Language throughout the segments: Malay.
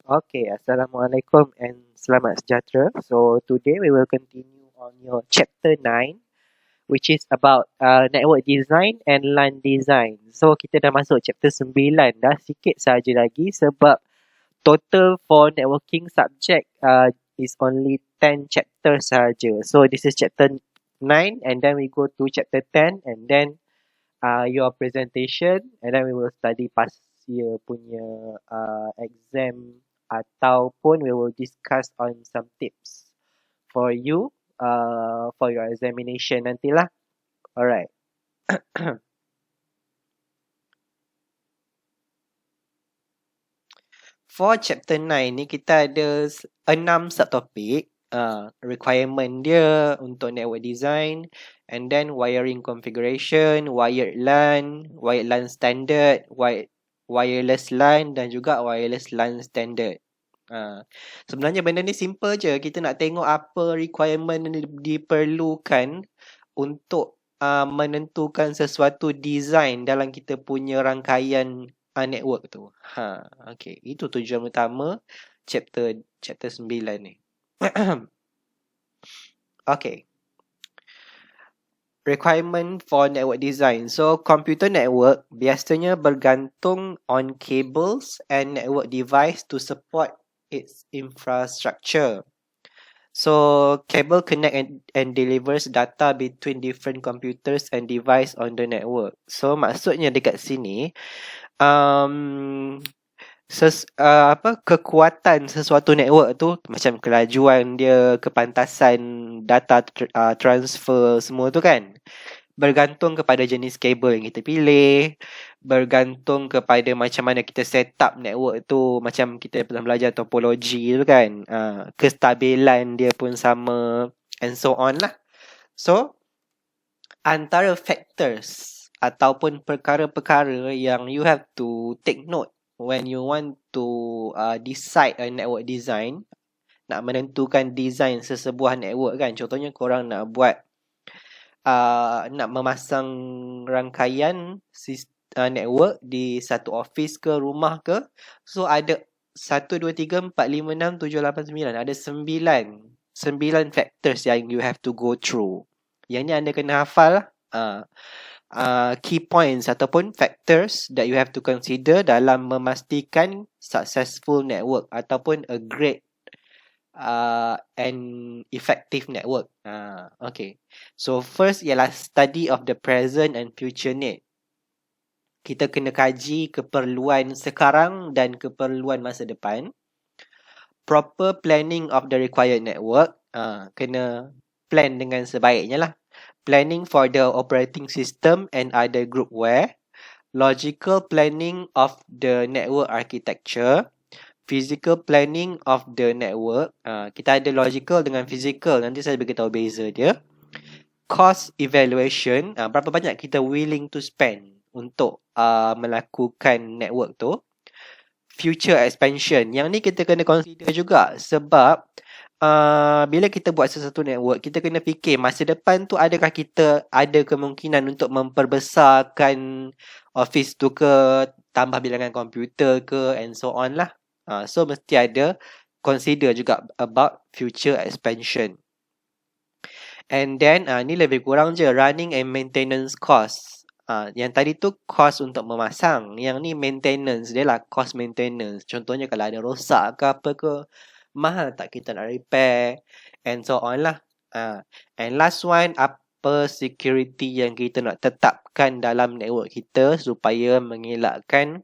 Okay, Assalamualaikum and selamat sejahtera. So today we will continue on your chapter 9, which is about network design and LAN design. So kita dah masuk chapter 9 dah, sikit saja lagi sebab total for networking subject is only 10 chapters saja. So this is chapter 9 and then we go to chapter 10 and then your presentation and then we will study past year punya exam ataupun we will discuss on some tips for you for your examination nantilah. Alright. For chapter 9 ni kita ada 6 subtopik. Requirement dia untuk network design and then wiring configuration, wired LAN standard, wireless LAN dan juga wireless LAN standard. Sebenarnya benda ni simple je. Kita nak tengok apa requirement yang diperlukan untuk menentukan sesuatu design dalam kita punya rangkaian network tu. Okay. Itu tujuan utama chapter 9 ni. Okay. Requirement for network design. So, computer network biasanya bergantung on cables and network device to support its infrastructure. So, cable connect and delivers data between different computers and device on the network. So, maksudnya dekat sini, kekuatan sesuatu network tu macam kelajuan dia, kepantasan data transfer semua tu kan bergantung kepada jenis kabel yang kita pilih, bergantung kepada macam mana kita set up network tu, macam kita pernah belajar topologi tu kan, kestabilan dia pun sama and so on lah. So antara factors ataupun perkara-perkara yang you have to take note when you want to decide a network design, nak menentukan design sesebuah network kan. Contohnya korang nak buat nak memasang rangkaian network di satu office ke rumah ke. So ada 1, 2, 3, 4, 5, 6, 7, 8, 9. Ada 9 factors yang you have to go through. Yang ni anda kena hafal key points ataupun factors that you have to consider dalam memastikan successful network ataupun a great and effective network. Okay. So first ialah study of the present and future need. Kita kena kaji keperluan sekarang dan keperluan masa depan. Proper planning of the required network. Kena plan dengan sebaiknya lah. Planning for the operating system and other groupware. Logical planning of the network architecture. Physical planning of the network. Kita ada logical dengan physical. Nanti saya beritahu beza dia. Cost evaluation. Berapa banyak kita willing to spend untuk melakukan network tu. Future expansion. Yang ni kita kena consider juga. Sebab bila kita buat sesuatu network, kita kena fikir masa depan tu adakah kita ada kemungkinan untuk memperbesarkan office tu ke, tambah bilangan komputer ke and so on lah. So mesti ada consider juga about future expansion. And then ni lebih kurang je running and maintenance cost. Yang tadi tu cost untuk memasang, yang ni maintenance dia lah, cost maintenance. Contohnya kalau ada rosak ke apa ke, mahal tak kita nak repair and so on lah. And last one, apa security yang kita nak tetapkan dalam network kita supaya mengelakkan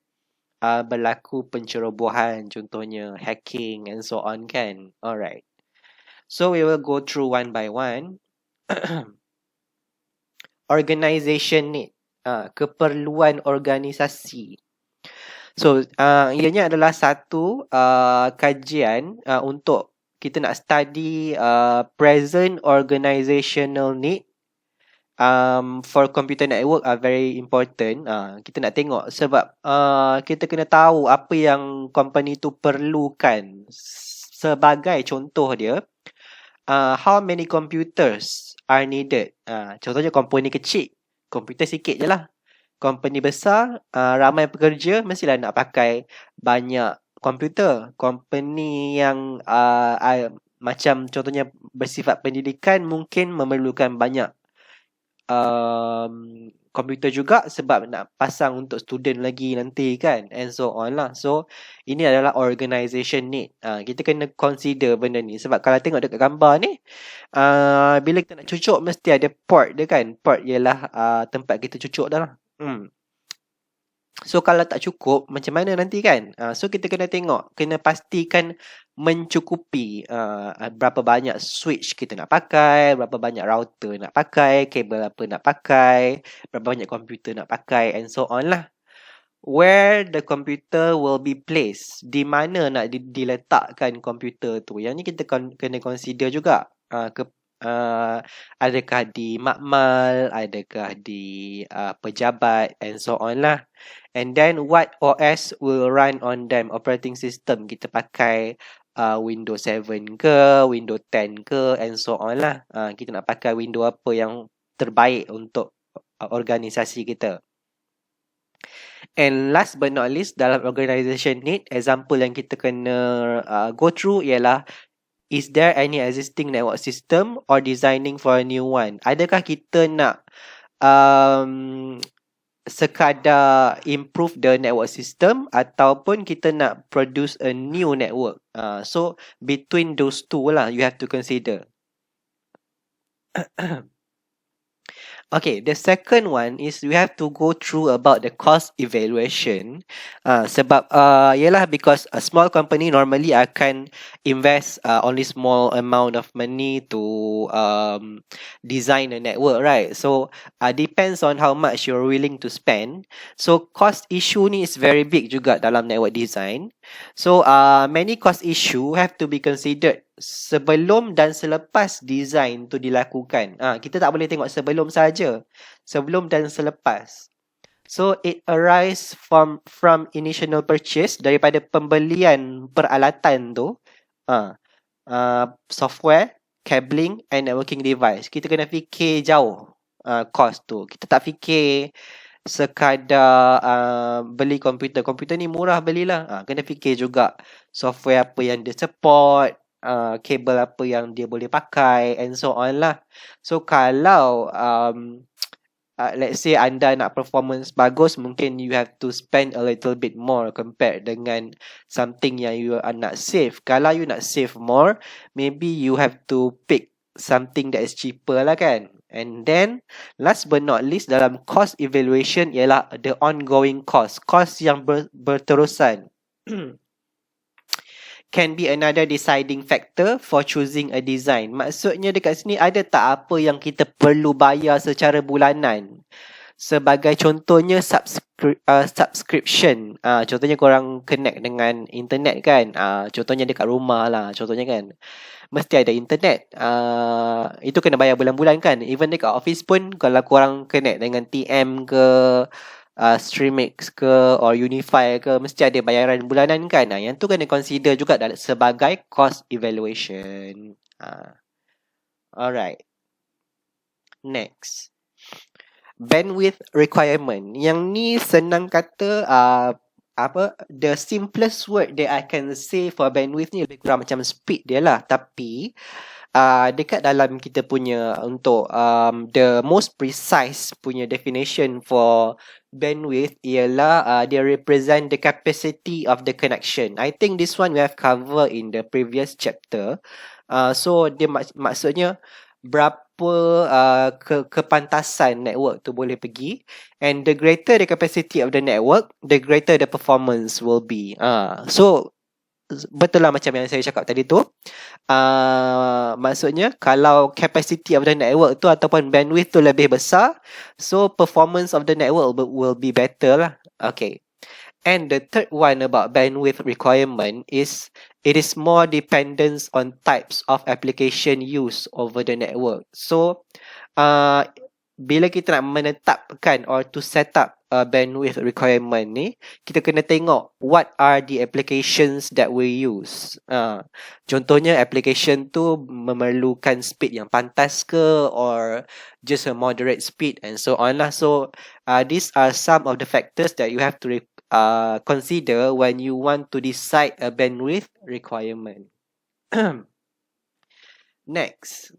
berlaku pencerobohan, contohnya hacking and so on kan. Alright. So we will go through one by one. Organization need. Keperluan organisasi. So, ianya adalah satu kajian untuk kita nak study present organizational need for computer network are very important. Kita nak tengok sebab kita kena tahu apa yang company tu perlukan. Sebagai contoh dia, how many computers are needed. Contohnya company kecil, komputer sikit je lah. Company besar, ramai pekerja, mestilah nak pakai banyak komputer. Company yang macam contohnya bersifat pendidikan mungkin memerlukan banyak komputer juga sebab nak pasang untuk student lagi nanti kan, and so on lah. So ini adalah organisation need. Kita kena consider benda ni sebab kalau tengok dekat gambar ni, bila kita nak cucuk mesti ada port dia kan. Port ialah tempat kita cucuk dah lah. So kalau tak cukup macam mana nanti kan? So kita kena tengok, kena pastikan mencukupi berapa banyak switch kita nak pakai, berapa banyak router nak pakai, kabel apa nak pakai, berapa banyak komputer nak pakai, and so on lah. Where the computer will be placed, di mana nak diletakkan komputer tu. Yang ni kita kena consider juga. Adakah di makmal, adakah di pejabat, and so on lah. And then what OS will run on them, operating system kita pakai Windows 7 ke, Windows 10 ke, and so on lah. Kita nak pakai Windows apa yang terbaik untuk organisasi kita. And last but not least, dalam organisation need, example yang kita kena go through ialah, is there any existing network system or designing for a new one? Adakah kita nak sekadar improve the network system ataupun kita nak produce a new network? So between those two lah you have to consider. Okay, the second one is we have to go through about the cost evaluation. Sebab ialah because a small company normally akan invest only small amount of money to design a network, right? So depends on how much you're willing to spend. So cost issue ni is very big juga dalam network design. So many cost issue have to be considered sebelum dan selepas design tu dilakukan. Kita tak boleh tengok sebelum saja, sebelum dan selepas. So it arise from initial purchase, daripada pembelian peralatan tu, software, cabling and networking device. Kita kena fikir jauh cost tu. Kita tak fikir sekadar beli komputer. Komputer ni murah belilah. Kena fikir juga software apa yang dia support, kabel apa yang dia boleh pakai, and so on lah. So kalau let's say anda nak performance bagus, mungkin you have to spend a little bit more compared dengan something yang you nak save. Kalau you nak save more, maybe you have to pick something that is cheaper lah kan. And then last but not least dalam cost evaluation ialah the ongoing cost. Cost yang berterusan can be another deciding factor for choosing a design. Maksudnya dekat sini ada tak apa yang kita perlu bayar secara bulanan? Sebagai contohnya subscription. Contohnya korang connect dengan internet kan. Contohnya dekat rumah lah. Contohnya kan, mesti ada internet. Itu kena bayar bulan-bulan kan. Even dekat office pun kalau korang connect dengan TM ke, Streamix ke or Unify ke, mesti ada bayaran bulanan kan. Yang tu kena consider juga sebagai cost evaluation. Alright. Next, bandwidth requirement. Yang ni senang kata the simplest word that I can say for bandwidth ni lebih kurang macam speed dia lah. Tapi dekat dalam kita punya untuk the most precise punya definition for bandwidth ialah dia represent the capacity of the connection. I think this one we have covered in the previous chapter. So dia maksudnya berapa kepantasan network tu boleh pergi, and the greater the capacity of the network, the greater the performance will be. So betul lah macam yang saya cakap tadi tu. Maksudnya kalau capacity of the network tu ataupun bandwidth tu lebih besar, so performance of the network will be better lah. Okay. And the third one about bandwidth requirement is it is more dependence on types of application used over the network. So bila kita nak menetapkan or to set up bandwidth requirement ni, kita kena tengok what are the applications that we use. Contohnya application tu memerlukan speed yang pantas ke or just a moderate speed and so on lah. So these are some of the factors that you have to consider when you want to decide a bandwidth requirement. Next,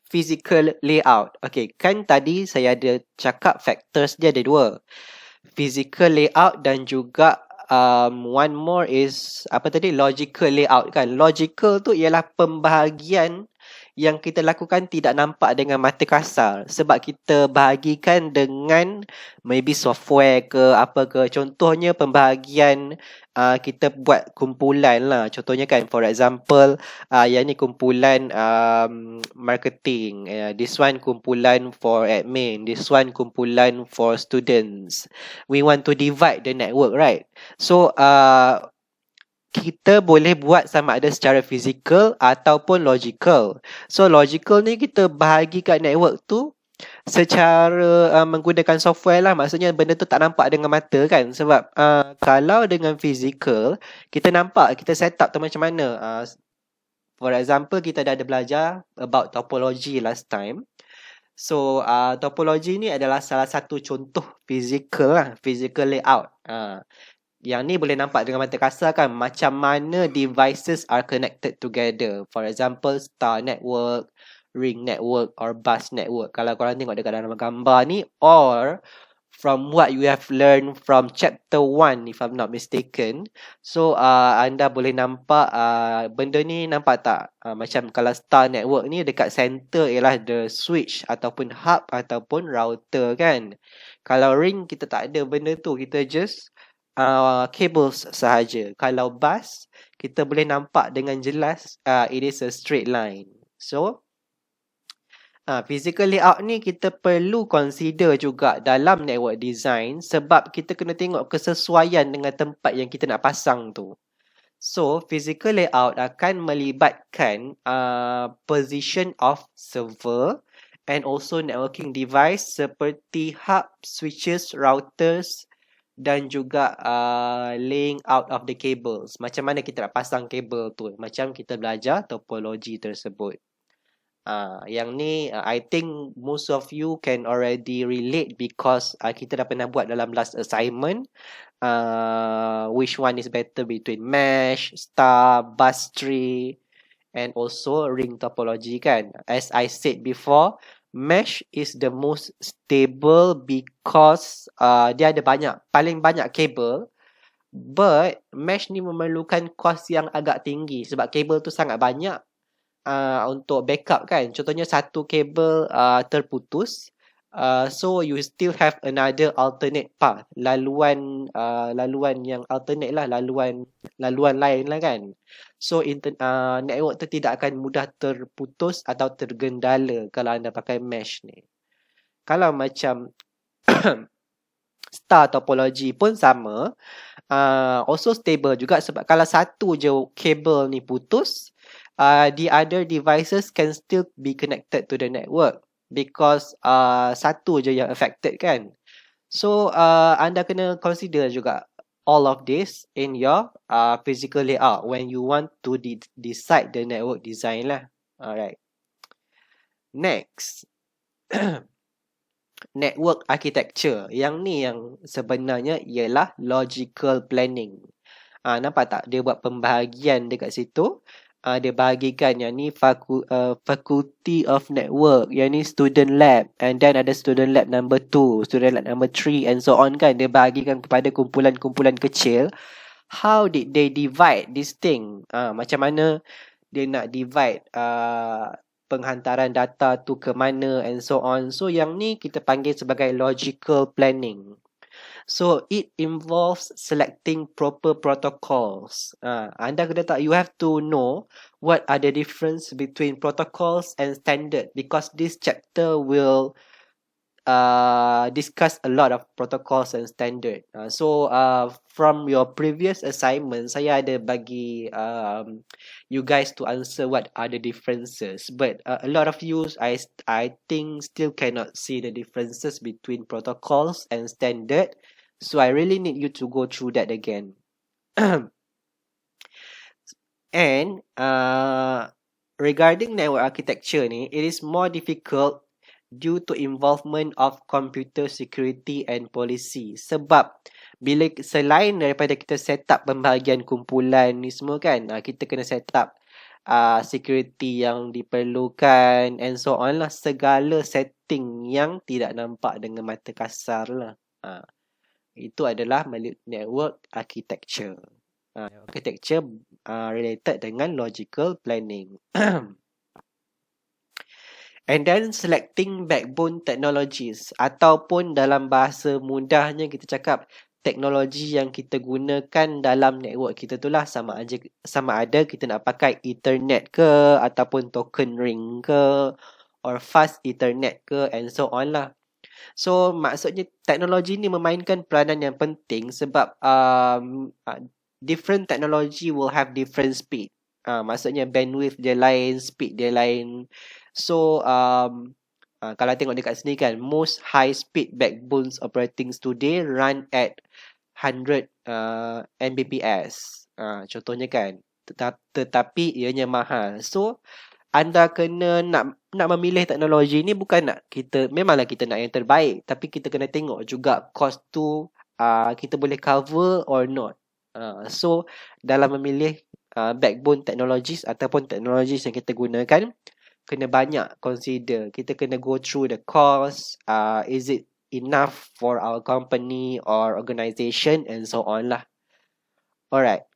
physical layout. Okay, kan tadi saya ada cakap factors dia ada dua. Physical layout dan juga one more is apa tadi, logical layout kan. Logical tu ialah pembahagian yang kita lakukan tidak nampak dengan mata kasar sebab kita bahagikan dengan maybe software ke apa ke. Contohnya pembahagian kita buat kumpulan lah. Contohnya kan, for example, yang ni kumpulan marketing, this one kumpulan for admin, this one kumpulan for students. We want to divide the network, right? So kita boleh buat sama ada secara fizikal ataupun logical. So logical ni kita bahagi kat network tu secara menggunakan software lah. Maksudnya benda tu tak nampak dengan mata kan. Sebab kalau dengan fizikal, kita nampak, kita set up tu macam mana. For example, kita dah ada belajar about topology last time. So topology ni adalah salah satu contoh physical lah, physical layout. Yang ni boleh nampak dengan mata kasar kan, macam mana devices are connected together. For example, star network, ring network or bus network. Kalau korang tengok dekat dalam gambar ni, or from what you have learned from chapter 1 if I'm not mistaken. So anda boleh nampak benda ni, nampak tak? Macam kalau star network ni dekat center ialah the switch ataupun hub ataupun router kan. Kalau ring kita tak ada benda tu, kita just cables sahaja. Kalau bus, kita boleh nampak dengan jelas it is a straight line. So physical layout ni kita perlu consider juga dalam network design sebab kita kena tengok kesesuaian dengan tempat yang kita nak pasang tu. So physical layout akan melibatkan position of server and also networking device seperti hub, switches, routers dan juga laying out of the cables. Macam mana kita nak pasang kabel tu. Macam kita belajar topologi tersebut. Yang ni I think most of you can already relate because kita dah pernah buat dalam last assignment. Which one is better between mesh, star, bus tree and also ring topology kan. As I said before, mesh is the most stable because dia ada paling banyak kabel, but mesh ni memerlukan kos yang agak tinggi sebab kabel tu sangat banyak untuk backup kan. Contohnya satu kabel terputus, so you still have another alternate path, laluan yang alternate lah, laluan lain lah kan. So network tu tidak akan mudah terputus atau tergendala kalau anda pakai mesh ni. Kalau macam star topology pun sama, also stable juga sebab kalau satu je kabel ni putus, the other devices can still be connected to the network because satu je yang affected kan. So anda kena consider juga all of this in your physical layout when you want to decide the network design lah. Alright. Next. Network architecture. Yang ni yang sebenarnya ialah logical planning. Nampak tak? Dia buat pembahagian dekat situ. Dia bahagikan yang ni faculty of network, yang ni student lab, and then ada student lab number 2, student lab number 3 and so on kan. Dia bahagikan kepada kumpulan-kumpulan kecil. How did they divide this thing? Macam mana dia nak divide penghantaran data tu ke mana and so on. So yang ni kita panggil sebagai logical planning. So it involves selecting proper protocols. Anda kena tahu, you have to know what are the difference between protocols and standard because this chapter will discuss a lot of protocols and standard. So from your previous assignment, saya ada bagi you guys to answer what are the differences. But a lot of you, I think, still cannot see the differences between protocols and standard. So I really need you to go through that again. And regarding network architecture ni, it is more difficult due to involvement of computer security and policy. Sebab bila selain daripada kita set up pembahagian kumpulan ni semua kan, kita kena set up security yang diperlukan and so on lah. Segala setting yang tidak nampak dengan mata kasar lah. Itu adalah network architecture. Architecture related dengan logical planning. And then selecting backbone technologies, ataupun dalam bahasa mudahnya kita cakap teknologi yang kita gunakan dalam network kita tu lah, sama ada kita nak pakai Ethernet ke ataupun token ring ke or fast Ethernet ke and so on lah. So maksudnya teknologi ni memainkan peranan yang penting sebab different technology will have different speed. Maksudnya bandwidth dia lain, speed dia lain. So kalau tengok dekat sini kan, most high speed backbones operating today run at 100 Mbps. Contohnya kan, tetapi ianya mahal. So anda kena nak memilih teknologi ni bukan nak kita, memanglah kita nak yang terbaik, tapi kita kena tengok juga cost tu kita boleh cover or not. So dalam memilih backbone technologies ataupun technologies yang kita gunakan, kena banyak consider. Kita kena go through the cost, is it enough for our company or organisation and so on lah. Alright,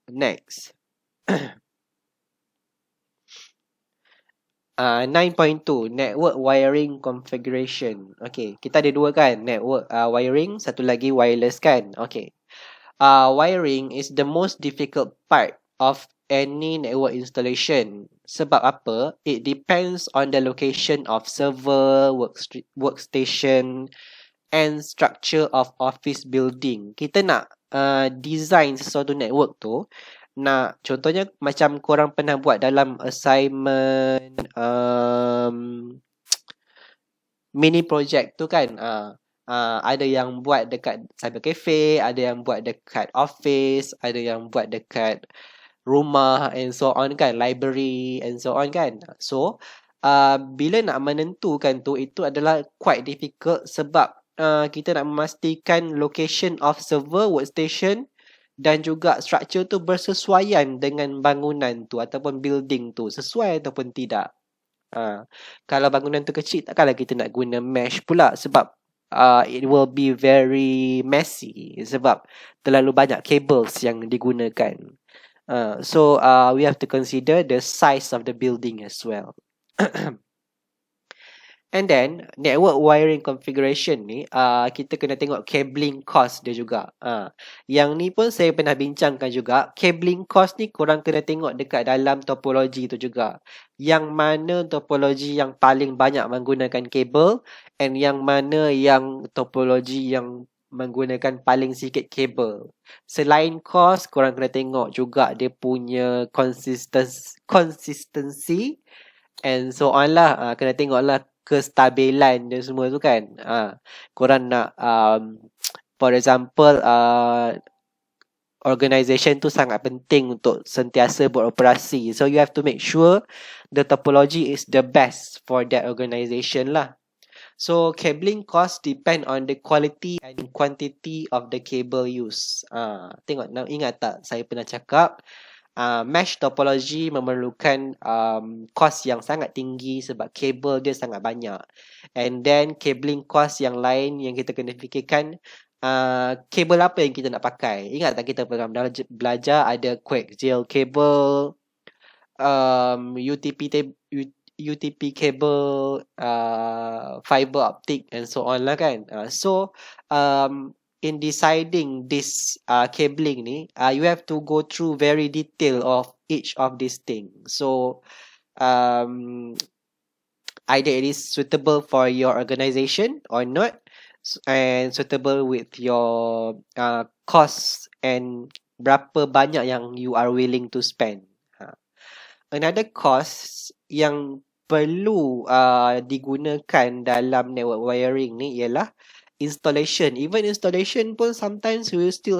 next. 9.2 network wiring configuration. Okay, kita ada dua kan, network wiring, satu lagi wireless kan. Okay, wiring is the most difficult part of any network installation. Sebab apa? It depends on the location of server, workstation and structure of office building. Kita nak design sesuatu network tu, nak contohnya macam korang pernah buat dalam assignment mini project tu kan, ada yang buat dekat cyber cafe, ada yang buat dekat office, ada yang buat dekat rumah and so on kan, library and so on kan. So bila nak menentukan tu, itu adalah quite difficult sebab kita nak memastikan location of server, workstation dan juga structure tu bersesuaian dengan bangunan tu ataupun building tu, sesuai ataupun tidak. Kalau bangunan tu kecil, takkanlah kita nak guna mesh pula sebab it will be very messy sebab terlalu banyak cables yang digunakan. So we have to consider the size of the building as well. And then network wiring configuration ni, kita kena tengok cabling cost dia juga. Yang ni pun saya pernah bincangkan juga. Cabling cost ni korang kena tengok dekat dalam topologi tu juga. Yang mana topologi yang paling banyak menggunakan kabel and yang mana yang topologi yang menggunakan paling sikit kabel. Selain cost, korang kena tengok juga dia punya consistency and so on lah. Kena tengok lah kestabilan dia semua tu kan. Korang nak for example organisation tu sangat penting untuk sentiasa beroperasi. So you have to make sure the topology is the best for that organisation lah. So cabling cost depend on the quality and quantity of the cable used. Tengok, ingat tak saya pernah cakap mesh topology memerlukan cost yang sangat tinggi sebab kabel dia sangat banyak. And then cabling cost yang lain yang kita kena fikirkan, kabel apa yang kita nak pakai. Ingat tak kita pernah belajar ada coaxial cable, UTP cable, fiber optic and so on lah kan. So in deciding this cabling ni, you have to go through very detail of each of these things. So either it is suitable for your organisation or not, and suitable with your costs and berapa banyak yang you are willing to spend. Another cost yang perlu digunakan dalam network wiring ni ialah installation. Even installation pun sometimes we will still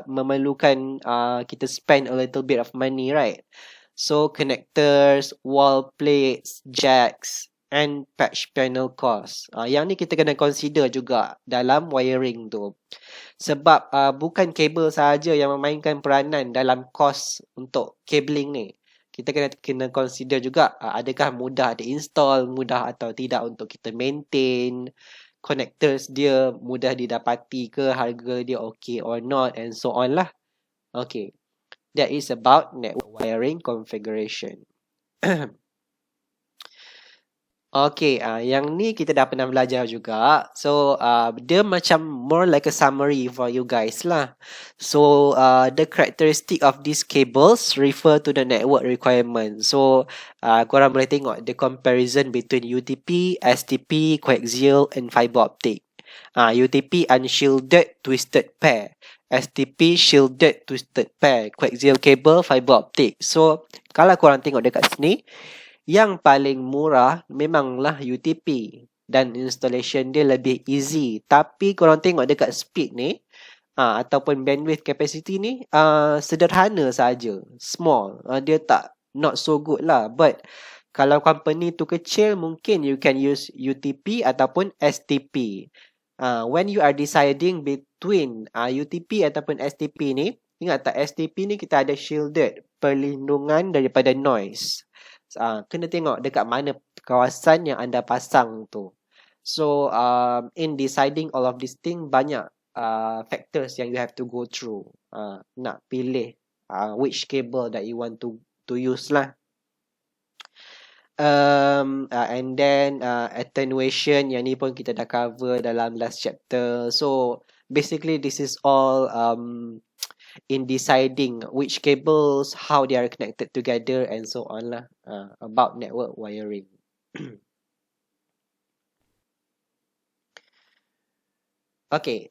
memerlukan kita spend a little bit of money, right? So connectors, wall plates, jacks and patch panel cost. Yang ni kita kena consider juga dalam wiring tu. Sebab bukan kabel sahaja yang memainkan peranan dalam kos untuk cabling ni. Kita kena consider juga adakah mudah di-install, mudah atau tidak untuk kita maintain, connectors dia mudah didapati ke, harga dia okay or not, and so on lah. Okay, that is about network wiring configuration. Okay, yang ni kita dah pernah belajar juga. So, dia macam more like a summary for you guys lah. So, the characteristic of these cables refer to the network requirement. So, korang boleh tengok the comparison between UTP, STP, coaxial and fiber optic. UTP unshielded twisted pair. STP shielded twisted pair. Coaxial cable, fiber optic. So, kalau korang tengok dekat sini, yang paling murah memanglah UTP dan installation dia lebih easy. Tapi korang tengok dekat speed ni ataupun bandwidth capacity ni sederhana saja, small. Dia tak not so good lah. But kalau company tu kecil, mungkin you can use UTP ataupun STP. When you are deciding between UTP ataupun STP ni, ingat tak STP ni kita ada shielded, perlindungan daripada noise. Kena tengok dekat mana kawasan yang anda pasang tu. So, in deciding all of these things, banyak factors yang you have to go through. Nak pilih which cable that you want to use lah. And then attenuation, yang ni pun kita dah cover dalam last chapter. So, basically this is all in deciding which cables, how they are connected together and so on lah, about network wiring. Okay,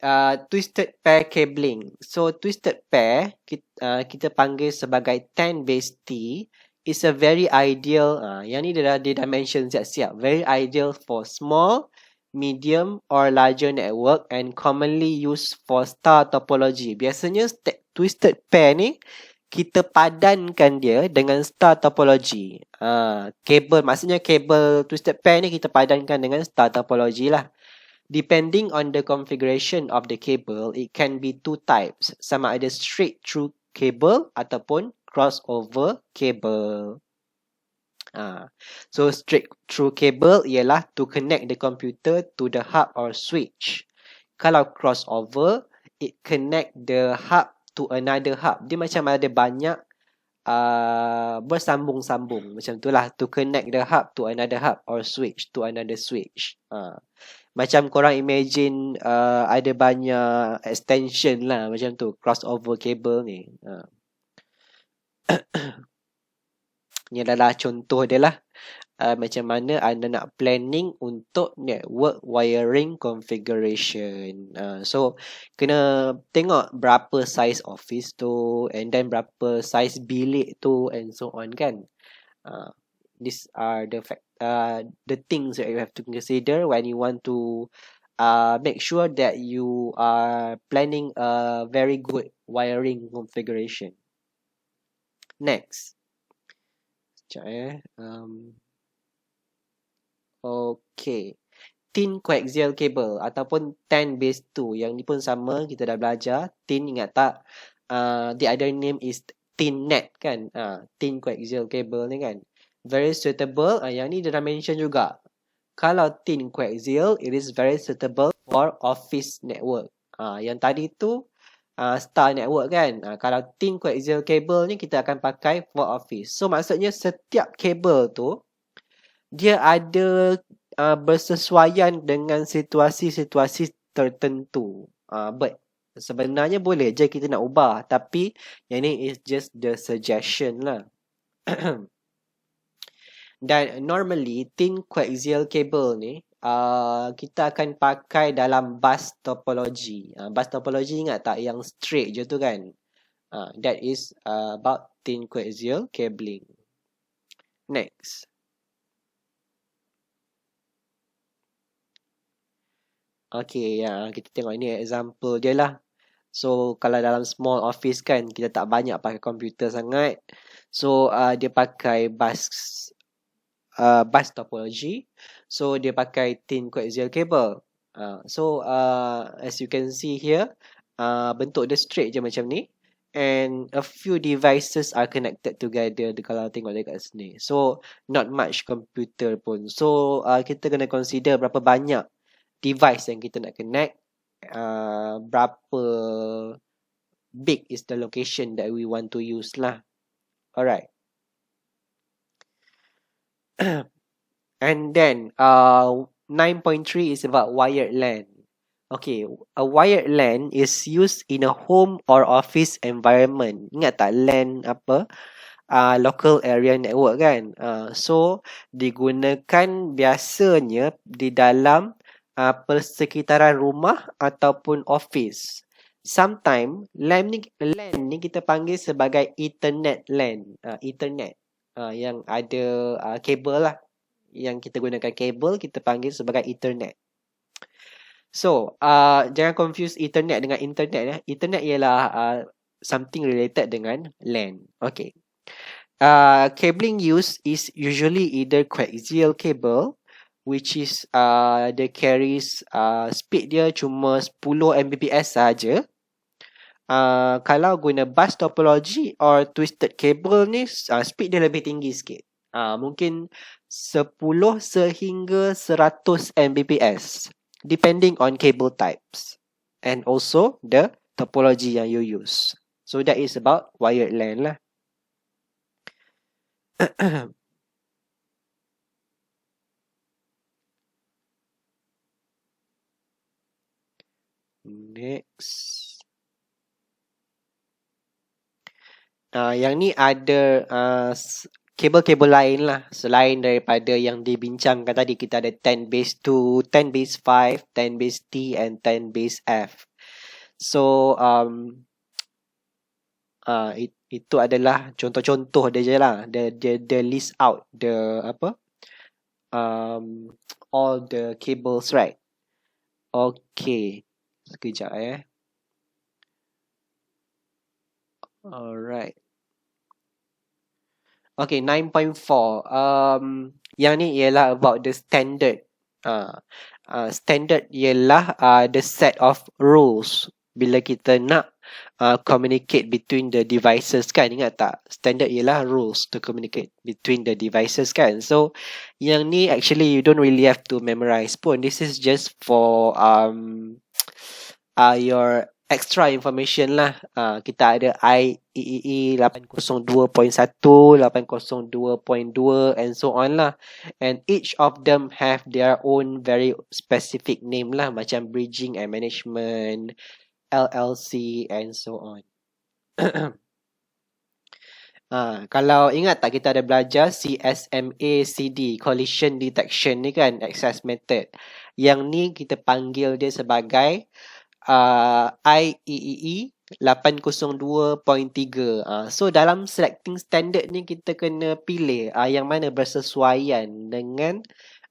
twisted pair cabling. So, twisted pair, kita panggil sebagai 10-T, is a very ideal, yang ni dia dah mention siap-siap, very ideal for small, medium or larger network and commonly used for star topology. Biasanya twisted pair ni kita padankan dia dengan star topology. Kabel, maksudnya kabel twisted pair ni kita padankan dengan star topology lah. Depending on the configuration of the cable, it can be two types. Sama ada straight through cable ataupun crossover cable. So straight through cable ialah to connect the computer to the hub or switch. Kalau crossover, it connect the hub to another hub. Dia macam ada banyak bersambung-sambung. Macam tu lah, to connect the hub to another hub or switch to another switch. Macam korang imagine ada banyak extension lah macam tu, crossover cable ni. Ni adalah contoh dia lah. Macam mana anda nak planning untuk network wiring configuration. So, kena tengok berapa size office tu and then berapa size bilik tu and so on kan. These are the things that you have to consider when you want to make sure that you are planning a very good wiring configuration. Next. Sekejap Okay. Thin coaxial cable ataupun 10-2. Yang ni pun sama, kita dah belajar. Thin, ingat tak? The other name is thin net kan? Thin coaxial cable ni kan? Very suitable. Yang ni dia dah mention juga. Kalau thin coaxial, it is very suitable for office network. Yang tadi tu star network kan. Kalau thin coaxial cable ni kita akan pakai for office. So maksudnya setiap kabel tu dia ada bersesuaian dengan situasi-situasi tertentu. But sebenarnya boleh je kita nak ubah, tapi yang ni is just the suggestion lah. Dan normally thin coaxial cable ni kita akan pakai dalam bus topology. Bus topology ingat tak yang straight je tu kan? That is about thin coaxial cabling. Next. Okay, kita tengok ini example dia lah. So, kalau dalam small office kan, kita tak banyak pakai komputer sangat. So, dia pakai bus bus topology. So dia pakai thin coaxial cable. As you can see here, bentuk dia straight je macam ni. And a few devices are connected together kalau tengok dekat sini. So not much computer pun. So kita kena consider berapa banyak device yang kita nak connect. Berapa big is the location that we want to use lah. Alright. And then 9.3 is about wired LAN. Okay, a wired LAN is used in a home or office environment. Ingat tak LAN apa? Local area network kan. So digunakan biasanya di dalam persekitaran rumah ataupun office. Sometimes LAN ni kita panggil sebagai Ethernet LAN. Ethernet yang ada kabel lah. Yang kita gunakan kabel kita panggil sebagai Ethernet. So, jangan confuse Ethernet dengan internet ya. Ethernet ialah something related dengan LAN. Okay. Cabling used is usually either coaxial cable, which is dia carries speed dia cuma 10 Mbps saja. Kalau guna bus topology or twisted cable ni, speed dia lebih tinggi sikit. Mungkin 10 sehingga 100 Mbps. Depending on cable types and also the topology yang you use. So that is about wired LAN lah. Next. Yang ni ada kabel-kabel lain lah selain daripada yang dibincangkan tadi. Kita ada 10 base 2, 10 base 5, 10 base T and 10 base F. So itu adalah contoh-contoh dia je lah. Dia list out the all the cables, right? Okay, sekejap Alright. Okay, 9.4. Yang ni ialah about the standard. Standard ialah the set of rules bila kita nak communicate between the devices kan. Ingat tak? Standard ialah rules to communicate between the devices kan. So, yang ni actually you don't really have to memorize pun. This is just for your extra information lah. Kita ada IEEE 802.1, 802.2 and so on lah. And each of them have their own very specific name lah. Macam bridging and management, LLC and so on. Kalau ingat tak kita ada belajar CSMA CD, collision detection ni kan, access method. Yang ni kita panggil dia sebagai IEEE 802.3. So dalam selecting standard ni kita kena pilih yang mana bersesuaian dengan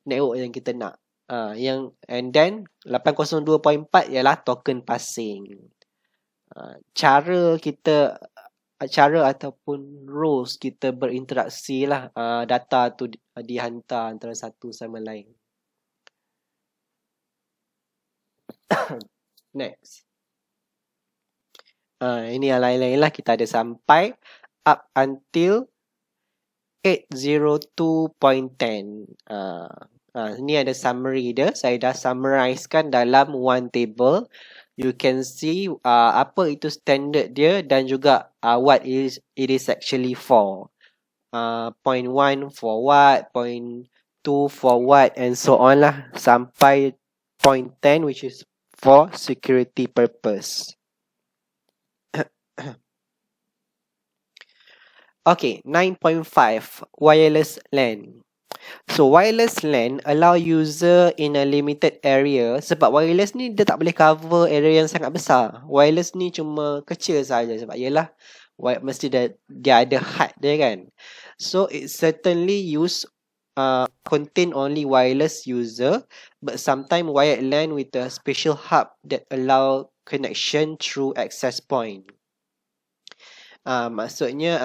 network yang kita nak. And then 802.4 ialah token passing. Cara ataupun rules kita berinteraksi lah, data tu dihantar antara satu sama lain. Next. Ini yang lain-lain lah. Kita ada sampai up until 802.10. Ni ada summary dia. Saya dah summarizekan dalam one table. You can see apa itu standard dia dan juga what it is actually for. Point 1 for what, point 2 for what and so on lah. Sampai point 10 which is for security purpose. Okay, 9.5 wireless LAN. So wireless LAN allow user in a limited area. Sebab wireless ni dia tak boleh cover area yang sangat besar. Wireless ni cuma kecil saja sebab ialah mesti dia ada had dia kan. So it certainly contain only wireless user, but sometimes wired LAN with a special hub that allow connection through access point. Maksudnya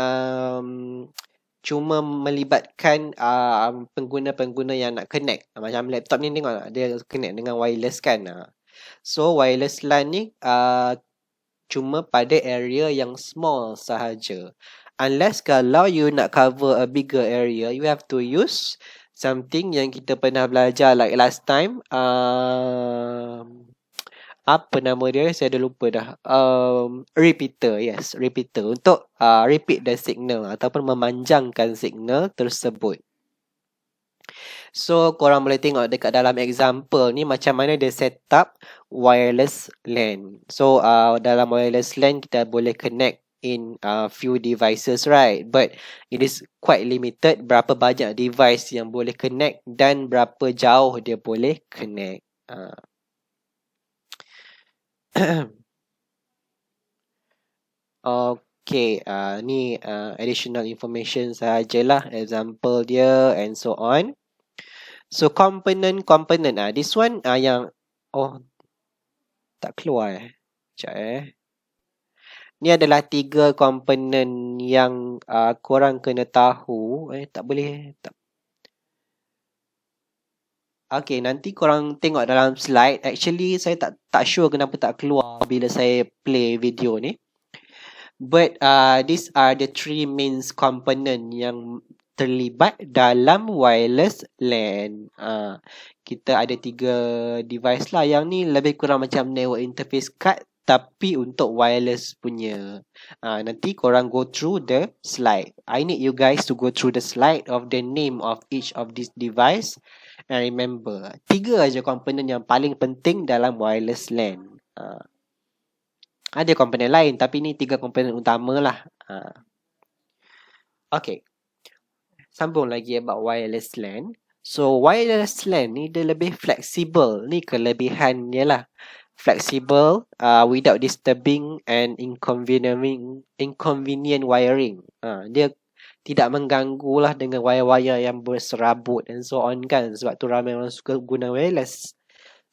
cuma melibatkan pengguna-pengguna yang nak connect. Macam laptop ni tengok dia connect dengan wireless kan. So wireless LAN ni cuma pada area yang small sahaja. Unless kalau you nak cover a bigger area, you have to use something yang kita pernah belajar like last time. Apa nama dia? Saya dah lupa dah. Repeater, yes, repeater untuk repeat the signal ataupun memanjangkan signal tersebut. So korang boleh tengok dekat dalam example ni macam mana dia set up wireless LAN. So dalam wireless LAN kita boleh connect in few devices, right? But it is quite limited berapa banyak device yang boleh connect dan berapa jauh dia boleh connect. Okay, ni additional information sahajalah, example dia and so on. So component, this one yang tak keluar sekejap Ni adalah 3 komponen yang korang kena tahu. Tak boleh. Okay, nanti korang tengok dalam slide. Actually, saya tak sure kenapa tak keluar bila saya play video ni. But these are the 3 main component yang terlibat dalam wireless LAN. Kita ada 3 device lah. Yang ni lebih kurang macam network interface card tapi untuk wireless punya. Nanti korang go through the slide. I need you guys to go through the slide of the name of each of this device. And remember, 3 aja komponen yang paling penting dalam wireless LAN. Ada komponen lain tapi ni 3 komponen utama lah. Okay. Sambung lagi about wireless LAN. So wireless LAN ni dia lebih fleksibel. Ni kelebihan dia lah. Flexible without disturbing and inconvenient wiring. Dia tidak mengganggu lah dengan wire-wire yang berserabut and so on kan. Sebab tu ramai orang suka guna wireless.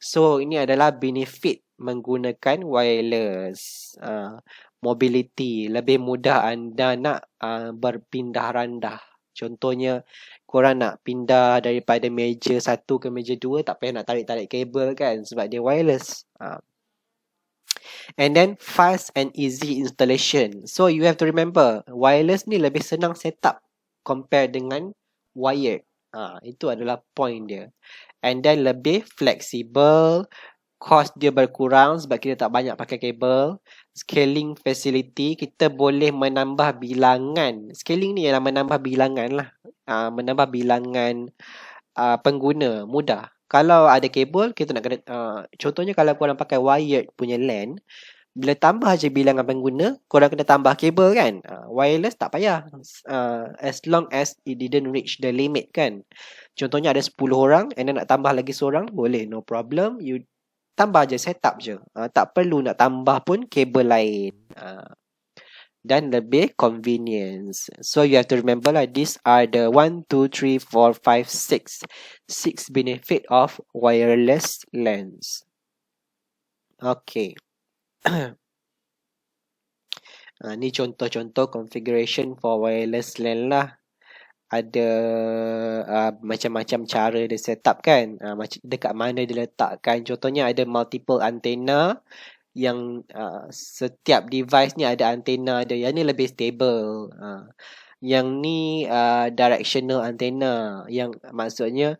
So ini adalah benefit menggunakan wireless. Mobility. Lebih mudah anda nak berpindah randah. Contohnya korang nak pindah daripada meja 1 ke meja 2 tak payah nak tarik-tarik kabel kan sebab dia wireless. And then fast and easy installation. So you have to remember wireless ni lebih senang set up compare dengan wired. Itu adalah point dia. And then lebih flexible. Cost dia berkurang sebab kita tak banyak pakai kabel. Scaling facility, kita boleh menambah bilangan. Scaling ni ialah menambah bilangan lah. Menambah bilangan pengguna mudah. Kalau ada kabel, kita nak kena contohnya kalau korang pakai wired punya LAN, bila tambah je bilangan pengguna, korang kena tambah kabel kan. Wireless tak payah. As long as it didn't reach the limit kan. Contohnya ada 10 orang and then nak tambah lagi seorang, boleh, no problem. You tambah je, set up je. Tak perlu nak tambah pun kabel lain. Dan lebih convenience. So you have to remember lah, these are the 1, 2, 3, 4, 5, 6. 6 benefit of wireless LANs. Okay. Ni contoh-contoh configuration for wireless LAN lah. Ada macam-macam cara dia set up kan. Dekat mana dia letakkan. Contohnya ada multiple antenna yang setiap device ni ada antena dia. Yang ni lebih stable. Yang ni directional antenna. Yang maksudnya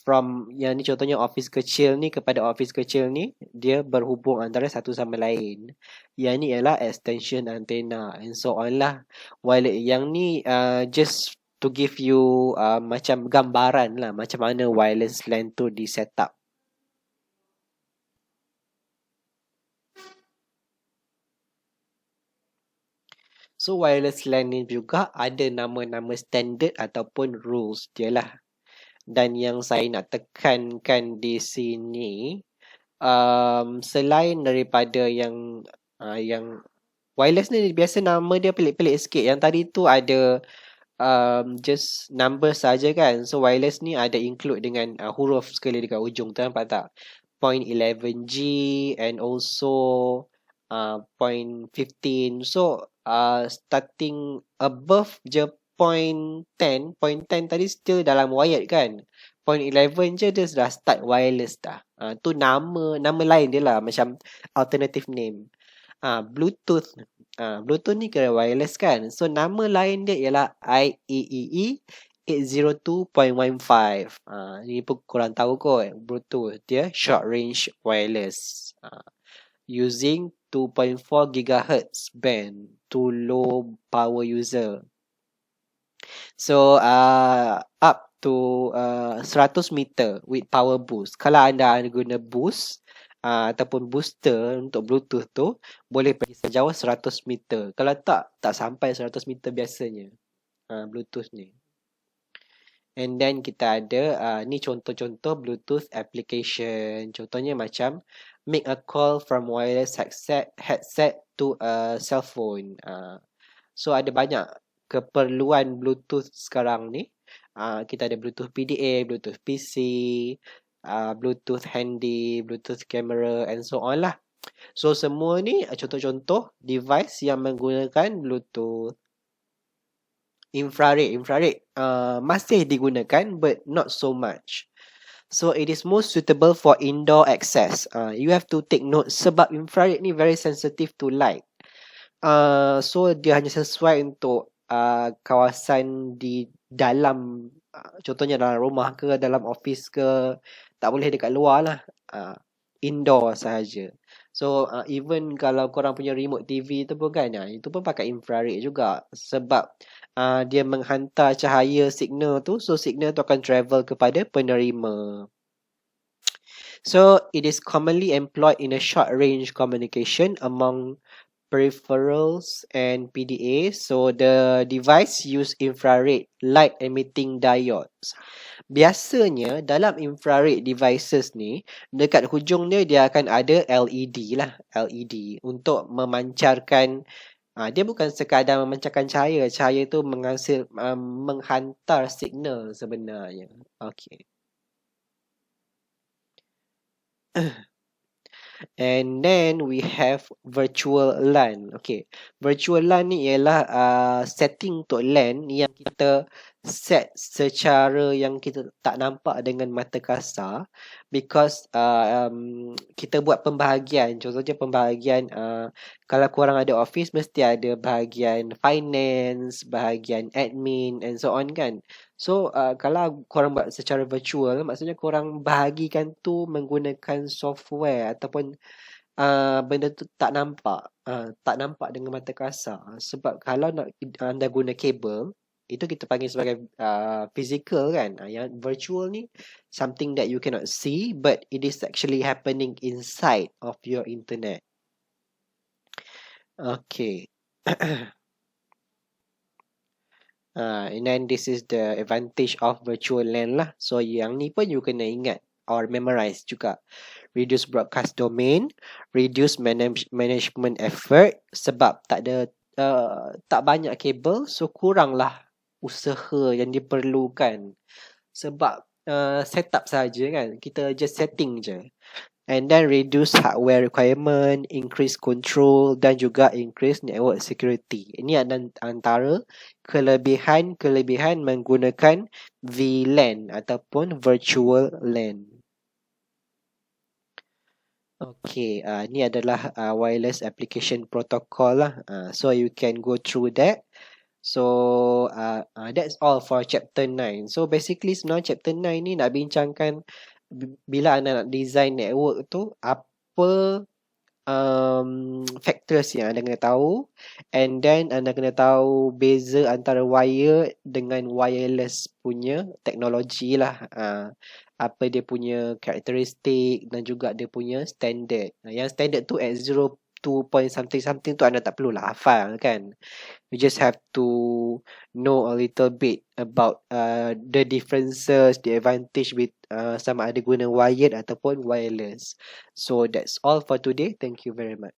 from yang ni contohnya office kecil ni kepada office kecil ni, dia berhubung antara satu sama lain. Yang ni ialah extension antenna and so on lah. While yang ni just to give you macam gambaran lah macam mana wireless LAN tu di set up. So wireless LAN ni juga ada nama-nama standard ataupun rules dia lah. Dan yang saya nak tekankan di sini, selain daripada yang wireless ni biasa nama dia pelik-pelik sikit. Yang tadi tu ada just number saja kan. So wireless ni ada include dengan huruf sekali dekat ujung tu, nampak tak? Point 11G and also point 15. So starting above je point 10 tadi still dalam wired kan. Point 11 je dia dah start wireless dah. Tu nama lain dia lah, macam alternative name. Bluetooth. Bluetooth ni kira wireless kan. So nama lain dia ialah IEEE 802.15. Ni pun korang tahu kot. Bluetooth dia short range wireless. Using 2.4 GHz band to low power user. So up to 100 meter with power boost. Kalau anda guna boost ataupun booster untuk Bluetooth tu, boleh pergi sejauh 100 meter. Kalau tak sampai 100 meter biasanya Bluetooth ni. And then kita ada ni contoh-contoh Bluetooth application. Contohnya macam make a call from wireless headset to a cell phone. So ada banyak keperluan Bluetooth sekarang ni. Kita ada Bluetooth PDA, Bluetooth PC, Bluetooth handy, Bluetooth camera and so on lah. So semua ni contoh-contoh device yang menggunakan Bluetooth. Infrared masih digunakan but not so much. So it is most suitable for indoor access. You have to take note sebab infrared ni very sensitive to light. So dia hanya sesuai untuk kawasan di dalam, contohnya dalam rumah ke, dalam office ke, tak boleh dekat luar lah. Indoor sahaja. So even kalau korang punya remote TV tu pun kan, itu pun pakai infrared juga sebab dia menghantar cahaya signal tu, so signal tu akan travel kepada penerima. So it is commonly employed in a short range communication among peripherals and PDA. So the device use infrared light emitting diodes. Biasanya dalam infrared devices ni, dekat hujung dia akan ada LED lah, LED untuk memancarkan. Dia bukan sekadar memancarkan cahaya. Cahaya tu menghantar signal sebenarnya. Okay. And then we have virtual LAN. Okay, virtual LAN ni ialah setting untuk LAN yang kita set secara yang kita tak nampak dengan mata kasar, because kita buat pembahagian. Contohnya pembahagian, kalau korang ada office mesti ada bahagian finance, bahagian admin and so on kan. So kalau korang buat secara virtual, maksudnya korang bahagikan tu menggunakan software ataupun benda tu tak nampak dengan mata kasar. Sebab kalau nak anda guna kabel, itu kita panggil sebagai physical kan. Yang virtual ni something that you cannot see but it is actually happening inside of your internet. Okay. And then this is the advantage of virtual LAN lah. So yang ni pun you kena ingat or memorize juga. Reduce broadcast domain, reduce management effort sebab tak banyak kabel, so kuranglah usaha yang diperlukan. Sebab setup saja kan, kita just setting je. And then reduce hardware requirement, increase control dan juga increase network security. Ini antara kelebihan menggunakan VLAN ataupun virtual LAN. Okay, ni adalah wireless application protocol lah. So you can go through that. So that's all for chapter 9. So basically sebenarnya chapter 9 ni nak bincangkan bila anda nak design network tu, apa factors yang anda kena tahu, and then anda kena tahu beza antara wire dengan wireless punya teknologi lah. Apa dia punya karakteristik dan juga dia punya standard. Yang standard tu at 02 point something tu anda tak perlulah hafal kan. You just have to know a little bit about the differences, the advantage with sama ada guna wired ataupun wireless. So that's all for today. Thank you very much.